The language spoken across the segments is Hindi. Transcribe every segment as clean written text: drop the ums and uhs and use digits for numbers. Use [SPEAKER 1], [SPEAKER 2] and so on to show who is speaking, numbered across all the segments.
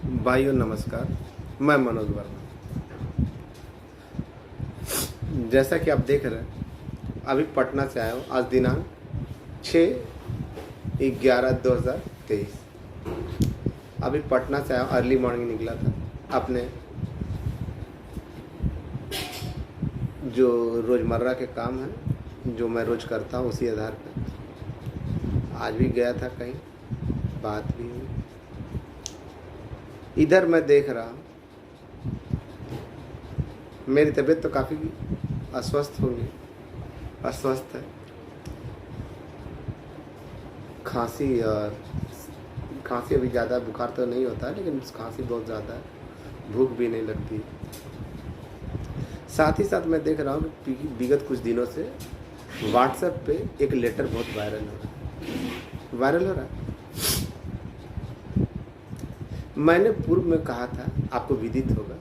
[SPEAKER 1] भाइयों नमस्कार। मैं मनोज वर्मा। जैसा कि आप देख रहे हैं, अभी पटना से आया हूँ। आज दिनांक 6/11/2023। अभी पटना से आया हूँ, अर्ली मॉर्निंग निकला था। अपने जो रोज़मर्रा के काम हैं, जो मैं रोज़ करता हूँ, उसी आधार पर आज भी गया था, कहीं बात भी हुई। इधर मैं देख रहा हूँ, मेरी तबीयत तो काफ़ी अस्वस्थ है। खांसी अभी ज़्यादा, बुखार तो नहीं होता है, लेकिन खांसी बहुत ज़्यादा है। भूख भी नहीं लगती। साथ ही साथ मैं देख रहा हूँ कि विगत कुछ दिनों से व्हाट्सएप पे एक लेटर बहुत वायरल हो रहा है। मैंने पूर्व में कहा था, आपको विदित होगा,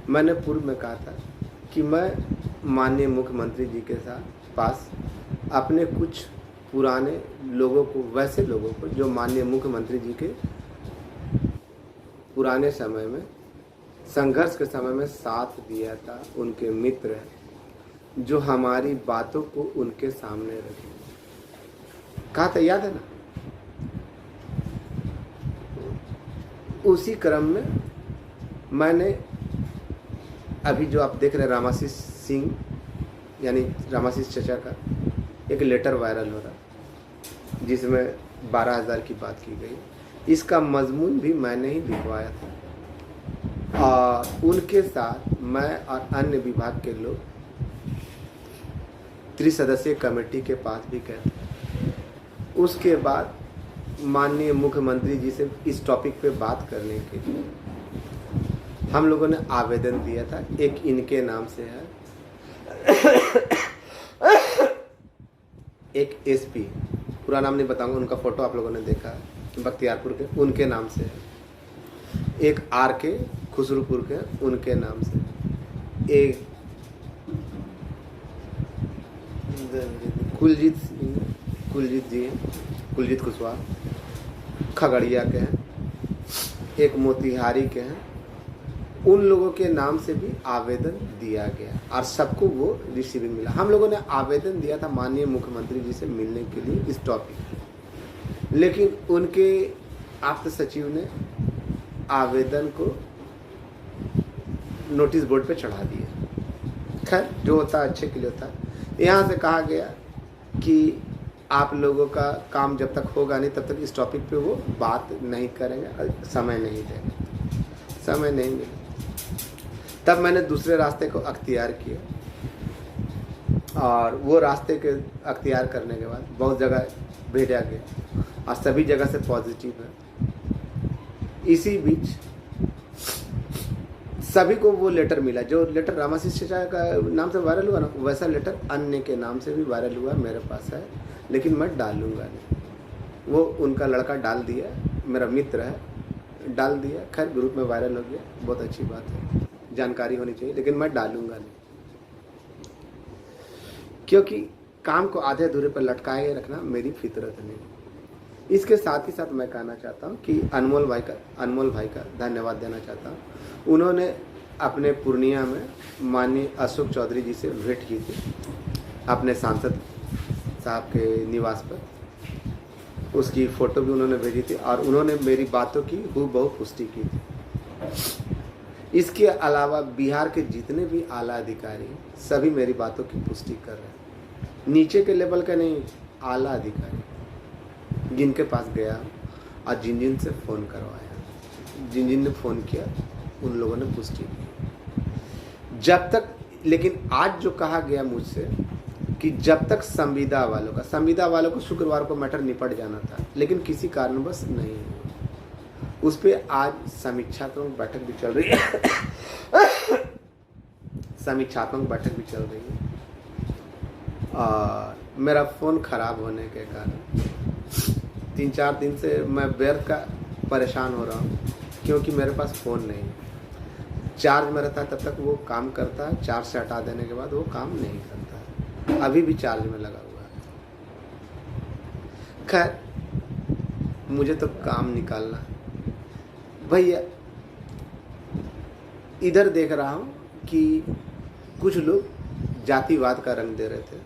[SPEAKER 1] मैंने पूर्व में कहा था कि मैं माननीय मुख्यमंत्री जी के पास अपने कुछ पुराने लोगों को, वैसे लोगों को जो माननीय मुख्यमंत्री जी के पुराने समय में, संघर्ष के समय में साथ दिया था, उनके मित्र हैं, जो हमारी बातों को उनके सामने रखे। कहा था, याद है ना? उसी क्रम में मैंने अभी जो आप देख रहे हैं, रामाशीष सिंह यानी रामाशीष चचा का एक लेटर वायरल हो रहा, जिसमें 12,000 की बात की गई। इसका मजमून भी मैंने ही लिखवाया था, और उनके साथ मैं और अन्य विभाग के लोग त्रिसदस्यीय कमेटी के पास भी गए थे। उसके बाद माननीय मुख्यमंत्री जी से इस टॉपिक पे बात करने के लिए हम लोगों ने आवेदन दिया था। एक इनके नाम से है, एक एसपी, पूरा नाम नहीं बताऊंगा, उनका फोटो आप लोगों ने देखा है, बख्तियारपुर के, उनके नाम से है। एक आर के खुसरूपुर के, उनके नाम से। एक कुलजीत जी हैं, कुलजीत कुशवाहा, खगड़िया के हैं। एक मोतिहारी के हैं। उन लोगों के नाम से भी आवेदन दिया गया, और सबको वो रिसीविंग मिला। हम लोगों ने आवेदन दिया था माननीय मुख्यमंत्री जी से मिलने के लिए इस टॉपिक, लेकिन उनके आप्त सचिव ने आवेदन को नोटिस बोर्ड पे चढ़ा दिया। खैर, जो होता है अच्छे के लिए होता है। यहाँ से कहा गया कि आप लोगों का काम जब तक होगा नहीं, तब तक इस टॉपिक पे वो बात नहीं करेंगे, समय नहीं देंगे, समय नहीं मिलेगा। तब मैंने दूसरे रास्ते को अख्तियार किया, और वो रास्ते के अख्तियार करने के बाद बहुत जगह भेजा गया, और सभी जगह से पॉजिटिव है। इसी बीच सभी को वो लेटर मिला, जो लेटर रामाशीष चचा का नाम से वायरल हुआ ना, वैसा लेटर अन्य के नाम से भी वायरल हुआ, मेरे पास है, लेकिन मैं डालूंगा नहीं। वो उनका लड़का डाल दिया, मेरा मित्र है, डाल दिया। खैर, ग्रुप में वायरल हो गया, बहुत अच्छी बात है, जानकारी होनी चाहिए, लेकिन मैं डालूंगा नहीं, क्योंकि काम को आधे अधूरे पर लटकाए रखना मेरी फितरत नहीं। इसके साथ ही साथ मैं कहना चाहता हूँ कि अनमोल भाई का धन्यवाद देना चाहता हूँ। उन्होंने अपने पूर्णिया में माननीय अशोक चौधरी जी से भेंट की थी, अपने सांसद साहब के निवास पर। उसकी फ़ोटो भी उन्होंने भेजी थी, और उन्होंने मेरी बातों की हूबहू पुष्टि की थी। इसके अलावा बिहार के जितने भी आला अधिकारी, सभी मेरी बातों की पुष्टि कर रहे हैं। नीचे के लेवल का नहीं, आला अधिकारी जिनके पास गया और जिन से फ़ोन करवाया, जिन ने फ़ोन किया, उन लोगों ने पुष्टि की। जब तक, लेकिन आज जो कहा गया मुझसे कि जब तक संविदा वालों को शुक्रवार को मैटर निपट जाना था, लेकिन किसी कारणवश नहीं हुआ। उस पर आज समीक्षात्मक बैठक भी चल रही है। और मेरा फ़ोन ख़राब होने के कारण 3-4 दिन से मैं व्यर्थ का परेशान हो रहा हूँ, क्योंकि मेरे पास फ़ोन नहीं है। चार्ज में रहता है तब तक वो काम करता है, चार्ज से हटा देने के बाद वो काम नहीं करता है। अभी भी चार्ज में लगा हुआ है। खैर, मुझे तो काम निकालना है। भैया इधर देख रहा हूँ कि कुछ लोग जातिवाद का रंग दे रहे थे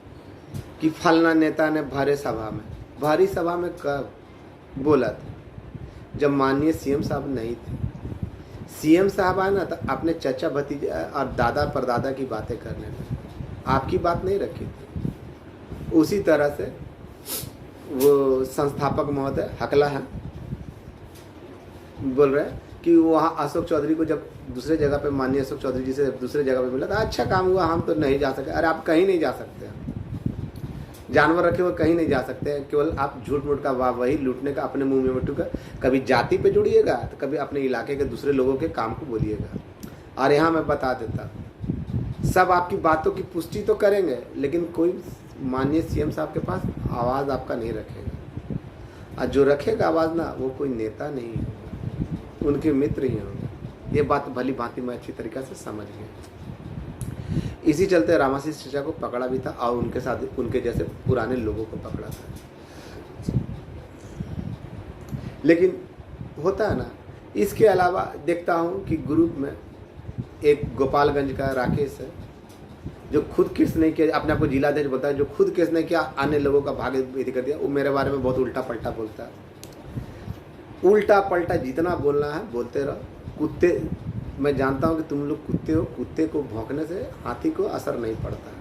[SPEAKER 1] कि फलना नेता ने भारी सभा में कब बोला था, जब माननीय सीएम साहब नहीं थे। सीएम साहब आए ना तो अपने चचा भतीजे और दादा परदादा की बातें करने लगे, आपकी बात नहीं रखी थी। उसी तरह से वो संस्थापक महोदय हकला है, बोल रहे हैं कि वहाँ अशोक चौधरी को जब दूसरे जगह पे माननीय अशोक चौधरी जी से दूसरे जगह पे मिला था, अच्छा काम हुआ, हम तो नहीं जा सके। अरे आप कहीं नहीं जा सकते, जानवर रखे हुए कहीं नहीं जा सकते, केवल आप झूठ मूठ का वही लूटने का अपने मुंह में मिट्टू का। कभी जाति पे जुड़िएगा तो कभी अपने इलाके के दूसरे लोगों के काम को बोलिएगा। और यहाँ मैं बता देता, सब आपकी बातों की पुष्टि तो करेंगे, लेकिन कोई माननीय सीएम साहब के पास आवाज़ आपका नहीं रखेगा। और जो रखेगा आवाज़ ना, वो कोई नेता नहीं होगा, उनके मित्र ही होंगे। ये बात भली भांति मैं अच्छी तरीक़े से समझ गया। इसी चलते रामाशीष चचा को पकड़ा भी था और उनके साथ उनके जैसे पुराने लोगों को पकड़ा था। लेकिन होता है ना, इसके अलावा देखता हूँ कि ग्रुप में एक गोपालगंज का राकेश है, जो खुद केस नहीं किया, अपने आप को जिलाध्यक्ष बोलता है, जो खुद केस नहीं किया, अन्य लोगों का भाग्य कर दिया। वो मेरे बारे में बहुत उल्टा पलटा बोलता है। उल्टा पलटा जितना बोलना है बोलते रहो। कुत्ते, मैं जानता हूँ कि तुम लोग कुत्ते हो, कुत्ते को भौंकने से हाथी को असर नहीं पड़ता है।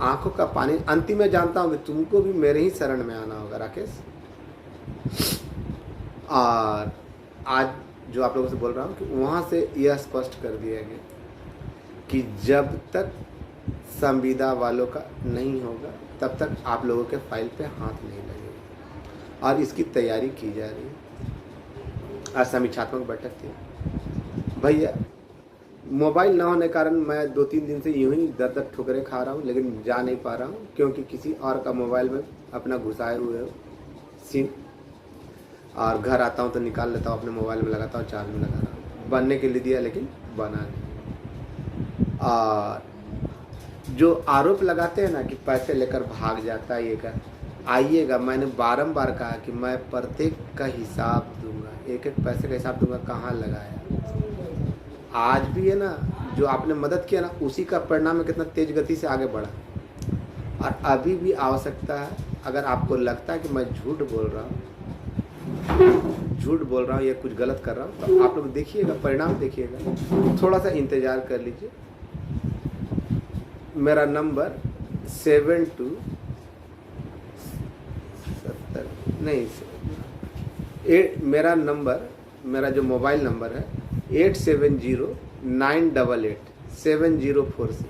[SPEAKER 1] आंखों का पानी, अंतिम में जानता हूँ कि तुमको भी मेरे ही शरण में आना होगा राकेश। और आज जो आप लोगों से बोल रहा हूँ कि वहाँ से यह स्पष्ट कर दिया गया कि जब तक संविदा वालों का नहीं होगा तब तक आप लोगों के फाइल पे हाथ नहीं लगेगा। और इसकी तैयारी की जा रही है। आज समीक्षात्मक बैठक थी। भैया मोबाइल ना होने के कारण मैं 2-3 दिन से यूं ही दर ठुकरे खा रहा हूँ, लेकिन जा नहीं पा रहा हूँ क्योंकि किसी और का मोबाइल में अपना घुसाए हुए हो सिम। और घर आता हूँ तो निकाल लेता हूँ, अपने मोबाइल में लगाता हूँ, चार्ज में लगा रहा हूँ। बनने के लिए दिया लेकिन बना नहीं। और जो आरोप लगाते हैं ना कि पैसे लेकर भाग जाता है, ये कर आइएगा, मैंने बारंबार कहा कि मैं प्रत्येक का हिसाब दूंगा, एक एक पैसे का हिसाब दूंगा, कहाँ लगाया। आज भी है ना, जो आपने मदद किया ना, उसी का परिणाम है कितना तेज गति से आगे बढ़ा। और अभी भी आवश्यकता है, अगर आपको लगता है कि मैं झूठ बोल रहा हूँ या कुछ गलत कर रहा हूँ, तो आप लोग देखिएगा, परिणाम देखिएगा। थोड़ा सा इंतज़ार कर लीजिए। मेरा नंबर मेरा जो मोबाइल नंबर है 8709887046।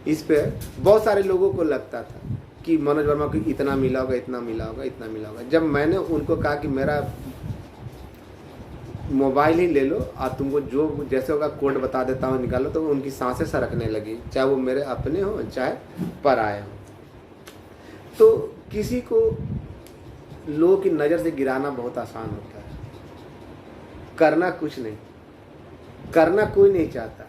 [SPEAKER 1] इस पे बहुत सारे लोगों को लगता था कि मनोज वर्मा को इतना मिला होगा, इतना मिला होगा, इतना मिला होगा। जब मैंने उनको कहा कि मेरा मोबाइल ही ले लो और तुमको जो जैसे होगा कोड बता देता हूँ, निकालो, तो उनकी सांसें सरकने लगी, चाहे वो मेरे अपने हो चाहे पराए हो। तो किसी को लोगों की नज़र से गिराना बहुत आसान होता है, करना कुछ नहीं, करना कोई नहीं चाहता।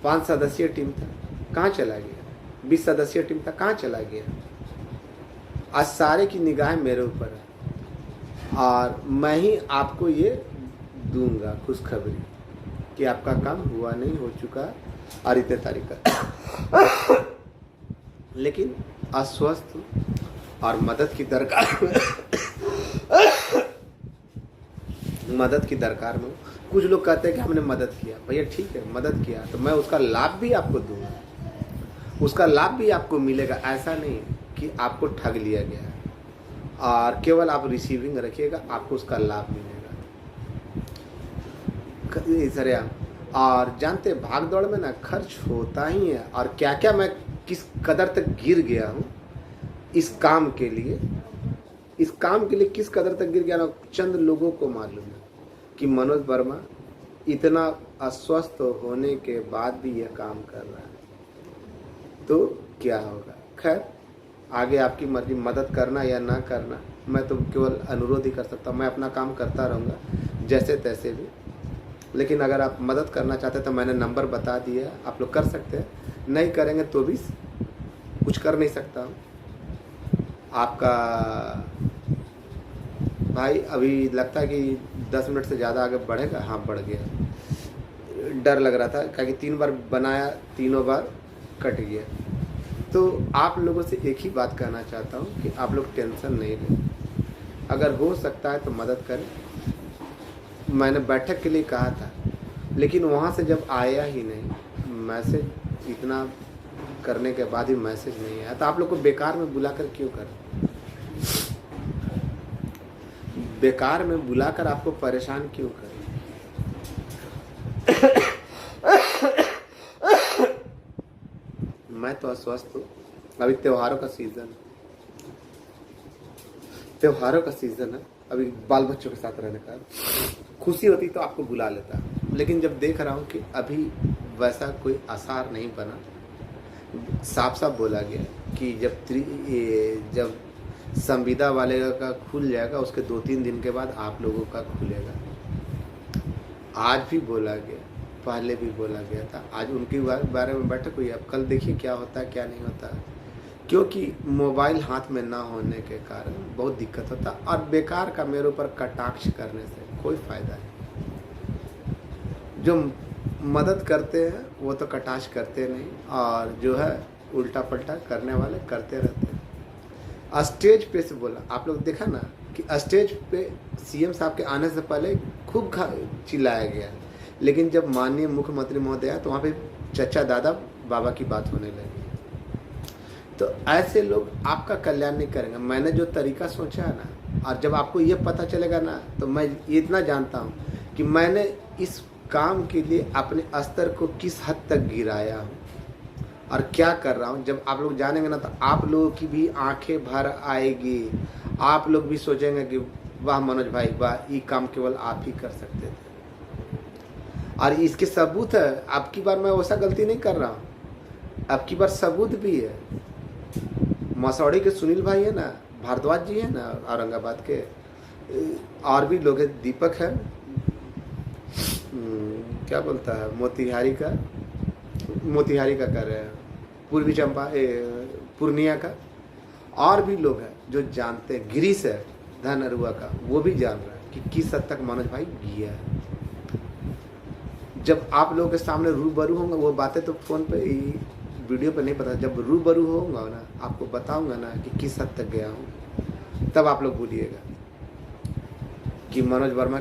[SPEAKER 1] 5 सदस्यीय टीम था, कहाँ चला गया? 20 सदस्यीय टीम था, कहाँ चला गया? आज सारे की निगाहें मेरे ऊपर है और मैं ही आपको ये दूंगा खुशखबरी कि आपका काम हुआ नहीं, हो चुका और इतने तारीख का। लेकिन अस्वस्थ और मदद की दरकार में कुछ लोग कहते हैं कि हमने मदद किया। भैया ठीक है, मदद किया तो मैं उसका लाभ भी आपको दूंगा, उसका लाभ भी आपको मिलेगा। ऐसा नहीं कि आपको ठग लिया गया और केवल आप रिसीविंग रखिएगा, आपको उसका लाभ मिलेगा। सर और जानते भाग दौड़ में ना खर्च होता ही है। और क्या क्या मैं किस कदर तक गिर गया हूँ इस काम के लिए किस कदर तक गिर गया ना, चंद लोगों को मालूम है कि मनोज वर्मा इतना अस्वस्थ होने के बाद भी यह काम कर रहा है, तो क्या होगा। खैर आगे आपकी मर्जी, मदद करना या ना करना, मैं तो केवल अनुरोध ही कर सकता हूँ। मैं अपना काम करता रहूँगा जैसे तैसे भी, लेकिन अगर आप मदद करना चाहते हैं तो मैंने नंबर बता दिया, आप लोग कर सकते हैं। नहीं करेंगे तो भी कुछ कर नहीं सकता हूँ। आपका भाई अभी लगता है कि 10 मिनट से ज़्यादा आगे बढ़ेगा। हाँ बढ़ गया। डर लग रहा था क्योंकि 3 बार बनाया, तीनों बार कट गया। तो आप लोगों से एक ही बात कहना चाहता हूँ कि आप लोग टेंशन नहीं लें, अगर हो सकता है तो मदद करें। मैंने बैठक के लिए कहा था, लेकिन वहाँ से जब आया ही नहीं मैसेज, इतना करने के बाद भी मैसेज नहीं आया, तो आप लोग को बेकार में बुलाकर क्यों करें? बेकार में बुलाकर आपको परेशान क्यों करें? मैं तो अस्वस्थ हूँ। अभी त्योहारों का सीजन, त्योहारों का सीजन है, अभी बाल बच्चों के साथ रहने का। खुशी होती तो आपको बुला लेता, लेकिन जब देख रहा हूँ कि अभी वैसा कोई आसार नहीं बना, साफ साफ बोला गया कि जब संविदा वाले का खुल जाएगा उसके 2-3 दिन के बाद आप लोगों का खुलेगा। आज भी बोला गया, पहले भी बोला गया था, आज उनके बारे में बैठक हुई। अब कल देखिए क्या होता है क्या नहीं होता, क्योंकि मोबाइल हाथ में ना होने के कारण बहुत दिक्कत होता, और बेकार का मेरे ऊपर कटाक्ष करने से कोई फायदा नहीं। जो मदद करते हैं वो तो कटाक्ष करते नहीं, और जो है उल्टा पल्टा करने वाले करते रहते हैं। स्टेज पे से बोला, आप लोग देखा ना कि स्टेज पे सीएम साहब के आने से पहले खूब चिल्लाया गया, लेकिन जब माननीय मुख्यमंत्री महोदय आए तो वहाँ पे चचा दादा बाबा की बात होने लगी। तो ऐसे लोग आपका कल्याण नहीं करेंगे। मैंने जो तरीका सोचा है ना, और जब आपको ये पता चलेगा ना, तो मैं इतना जानता हूँ कि मैंने इस काम के लिए अपने स्तर को किस हद तक गिराया हूँ और क्या कर रहा हूँ। जब आप लोग जानेंगे ना, तो आप लोगों की भी आंखें भर आएगी, आप लोग भी सोचेंगे कि वाह मनोज भाई वाह, ये काम केवल आप ही कर सकते थे। और इसके सबूत है, अब की बार मैं वैसा गलती नहीं कर रहा हूँ, अब की बार सबूत भी है। मसौड़ी के सुनील भाई है ना, भारद्वाज जी है ना औरंगाबाद के, और भी लोग हैं, दीपक है, क्या बोलता है, मोतिहारी का कर रहे हैं, पूर्वी चंपा पूर्णिया का, और भी लोग हैं जो जानते हैं। गिरीश है धन अरुआ का, वो भी जान रहा है कि किस हद तक मनोज भाई गया है। जब आप लोगों के सामने रूबरू होंगे, वो बातें तो फोन पे वीडियो पे नहीं पता, जब रूबरू होगा ना आपको बताऊंगा ना कि किस हद तक गया हूँ, तब आप लोग भूलिएगा कि मनोज वर्मा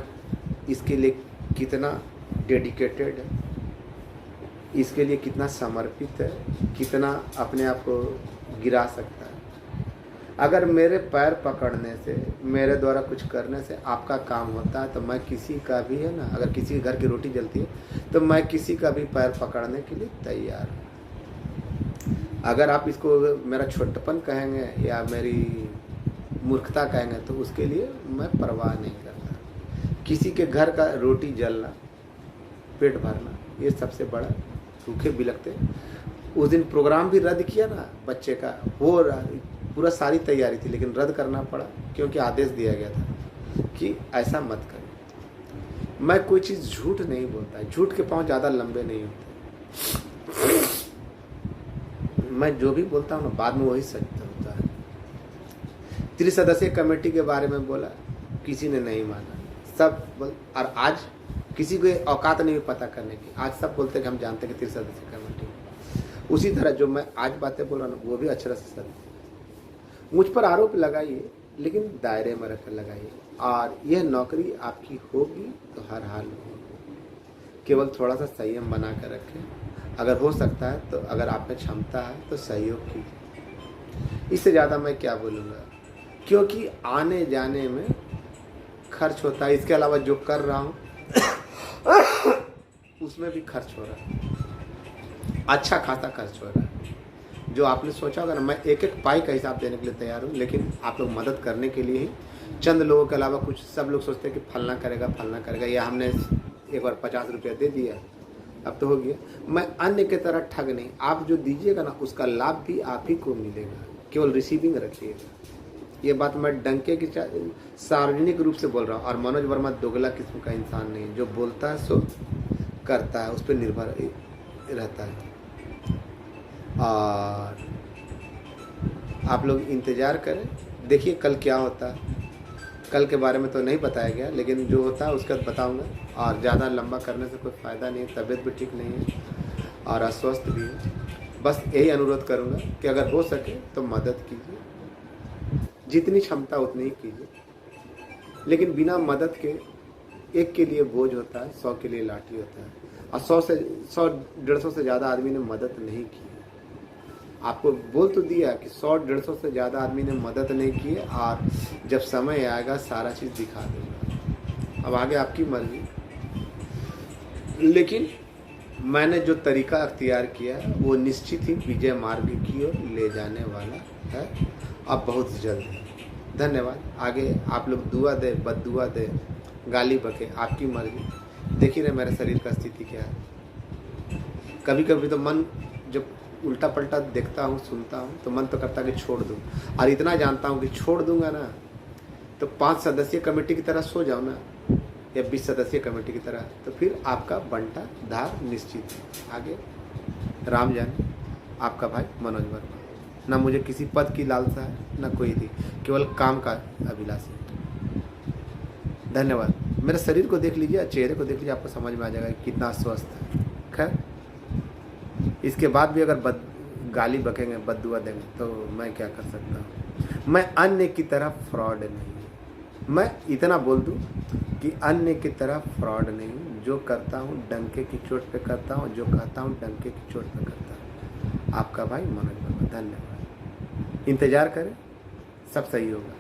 [SPEAKER 1] इसके लिए कितना डेडिकेटेड है, इसके लिए कितना समर्पित है, कितना अपने आप को गिरा सकता है। अगर मेरे पैर पकड़ने से, मेरे द्वारा कुछ करने से आपका काम होता है, तो मैं किसी का भी है ना, अगर किसी के घर की रोटी जलती है तो मैं किसी का भी पैर पकड़ने के लिए तैयार हूँ। अगर आप इसको मेरा छोटपन कहेंगे या मेरी मूर्खता कहेंगे, तो उसके लिए मैं परवाह नहीं करता। किसी के घर का रोटी जलना, पेट भरना, ये सबसे बड़ा भूखे बिलखते। उस दिन प्रोग्राम भी रद्द किया ना बच्चे का, हो रहा पूरा सारी तैयारी थी, लेकिन रद्द करना पड़ा क्योंकि आदेश दिया गया था कि ऐसा मत करें। मैं कोई चीज़ झूठ नहीं बोलता, झूठ के पांव ज़्यादा लंबे नहीं होते। मैं जो भी बोलता हूँ ना, बाद में वही सच होता है। 3 सदस्यीय कमेटी के बारे में बोला, किसी ने नहीं माना, सब और आज किसी को औकात नहीं पता करने की, आज सब बोलते हैं कि हम जानते हैं कि 3 सदस्यीय कमेटी। उसी तरह जो मैं आज बातें बोल रहा हूँ, वो भी अक्षर से सत्य। मुझ पर आरोप लगाइए, लेकिन दायरे में रखकर लगाइए, और यह नौकरी आपकी होगी तो हर हाल में होगी। केवल थोड़ा सा संयम बना कर रखें, अगर हो सकता है तो, अगर आप में क्षमता है तो सहयोग कीजिए। इससे ज़्यादा मैं क्या बोलूँगा, क्योंकि आने जाने में खर्च होता है। इसके अलावा जो कर रहा हूँ उसमें भी खर्च हो रहा है, अच्छा खासा खर्च हो रहा है। जो आपने सोचा होगा ना, मैं एक एक पाई का हिसाब देने के लिए तैयार हूँ, लेकिन आप लोग मदद करने के लिए ही, चंद लोगों के अलावा कुछ, सब लोग सोचते हैं कि फलना करेगा, या हमने एक बार 50 रुपया दे दिया अब तो हो गया। मैं अन्य की तरह ठग नहीं, आप जो दीजिएगा ना उसका लाभ भी आप ही को मिलेगा, केवल रिसीविंग रखिएगा। ये बात मैं डंके की सार्वजनिक रूप से बोल रहा हूँ। और मनोज वर्मा दोगला किस्म का इंसान नहीं, जो बोलता है सो करता है, उस पर निर्भर रहता है। और आप लोग इंतज़ार करें, देखिए कल क्या होता है। कल के बारे में तो नहीं बताया गया, लेकिन जो होता है उसका बताऊंगा। और ज़्यादा लंबा करने से कोई फ़ायदा नहीं है, तबीयत भी ठीक नहीं है और अस्वस्थ भी है। बस यही अनुरोध करूंगा कि अगर हो सके तो मदद कीजिए, जितनी क्षमता उतनी ही कीजिए, लेकिन बिना मदद के एक के लिए बोझ होता है, 100 के लिए लाठी होता है। और 100 से ज़्यादा आदमी ने मदद नहीं की है। आपको बोल तो दिया कि 100-150 से ज़्यादा आदमी ने मदद नहीं की है, और जब समय आएगा सारा चीज़ दिखा दूंगा। अब आगे आपकी मर्जी, लेकिन मैंने जो तरीका अख्तियार किया है वो निश्चित ही विजय मार्ग की ओर ले जाने वाला है, अब बहुत जल्द है। धन्यवाद। आगे आप लोग दुआ दे, बद्दुआ दे, गाली बके, आपकी मर्जी। देख ही रहे मेरे शरीर का स्थिति क्या है। कभी कभी तो मन जब उल्टा पलटा देखता हूँ, सुनता हूँ, तो मन तो करता है कि छोड़ दूँ। और इतना जानता हूँ कि छोड़ दूंगा ना तो 5 सदस्यीय कमेटी की तरह सो जाओ ना, या 20 सदस्यीय कमेटी की तरह, तो फिर आपका बंटा धार निश्चित है। आगे राम जाने। आपका भाई मनोज वर्मा। ना मुझे किसी पद की लालसा है, ना कोई थी, केवल काम का अभिलाषी। धन्यवाद। मेरे शरीर को देख लीजिए, चेहरे को देख लीजिए, आपको समझ में आ जाएगा कि कितना स्वस्थ है। खैर, इसके बाद भी अगर गाली बकेंगे, बद्दुआ देंगे, तो मैं क्या कर सकता हूँ। मैं अन्य की तरह फ्रॉड नहीं हूँ। मैं इतना बोल दूँ कि अन्य की तरह फ्रॉड नहीं हूँ। जो करता हूँ डंके की चोट पे करता हूँ, जो कहता हूँ डंके की चोट पे करता हूँ। आपका भाई मनोज वर्मा। धन्यवाद। इंतज़ार करें, सब सही होगा।